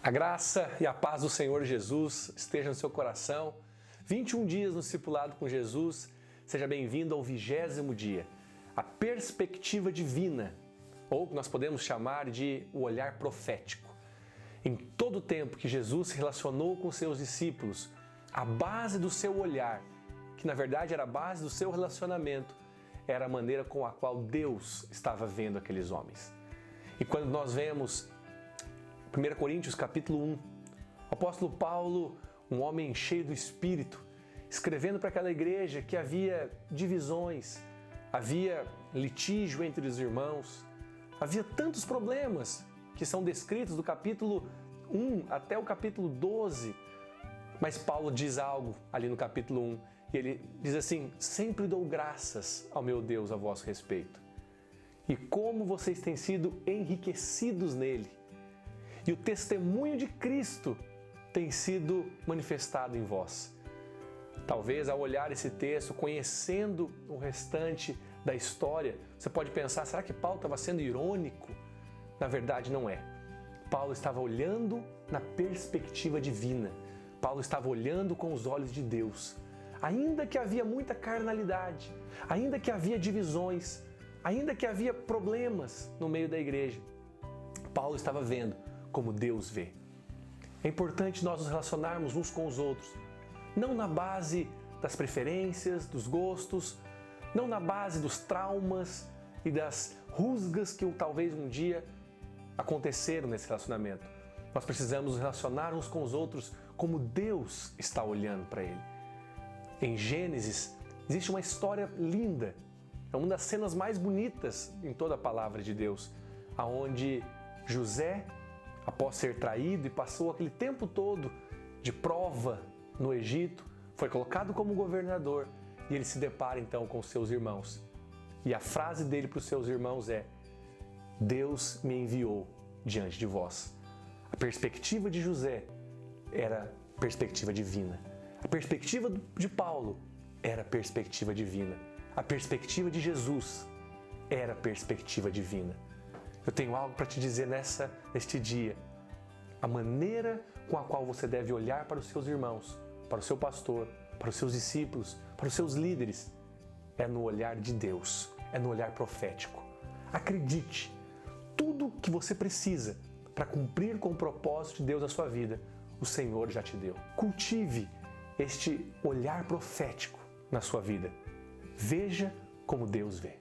A graça e a paz do Senhor Jesus estejam no seu coração. 21 dias no discipulado com Jesus. Seja bem-vindo ao 20º dia. A perspectiva divina, ou que nós podemos chamar de o olhar profético. Em todo o tempo que Jesus se relacionou com seus discípulos, a base do seu olhar, que na verdade era a base do seu relacionamento, era a maneira com a qual Deus estava vendo aqueles homens. E quando nós vemos 1 Coríntios capítulo 1, o apóstolo Paulo, um homem cheio do Espírito, escrevendo para aquela igreja que havia divisões, havia litígio entre os irmãos, havia tantos problemas que são descritos do capítulo 1 até o capítulo 12, mas Paulo diz algo ali no capítulo 1, e ele diz assim: sempre dou graças ao meu Deus a vosso respeito, e como vocês têm sido enriquecidos nele, e o testemunho de Cristo tem sido manifestado em vós. Talvez ao olhar esse texto, conhecendo o restante da história, você pode pensar, será que Paulo estava sendo irônico? Na verdade, não é. Paulo estava olhando na perspectiva divina. Paulo estava olhando com os olhos de Deus. Ainda que havia muita carnalidade, ainda que havia divisões, ainda que havia problemas no meio da igreja, Paulo estava vendo como Deus vê. É importante nós nos relacionarmos uns com os outros, não na base das preferências, dos gostos, não na base dos traumas e das rusgas que talvez um dia aconteceram nesse relacionamento. Nós precisamos nos relacionar uns com os outros como Deus está olhando para ele. Em Gênesis existe uma história linda, é uma das cenas mais bonitas em toda a palavra de Deus, aonde José, após ser traído e passou aquele tempo todo de prova no Egito, foi colocado como governador e ele se depara então com seus irmãos. E a frase dele para os seus irmãos é: Deus me enviou diante de vós. A perspectiva de José era perspectiva divina. A perspectiva de Paulo era perspectiva divina. A perspectiva de Jesus era perspectiva divina. Eu tenho algo para te dizer neste dia. A maneira com a qual você deve olhar para os seus irmãos, para o seu pastor, para os seus discípulos, para os seus líderes, é no olhar de Deus, é no olhar profético. Acredite, tudo que você precisa para cumprir com o propósito de Deus na sua vida, o Senhor já te deu. Cultive este olhar profético na sua vida. Veja como Deus vê.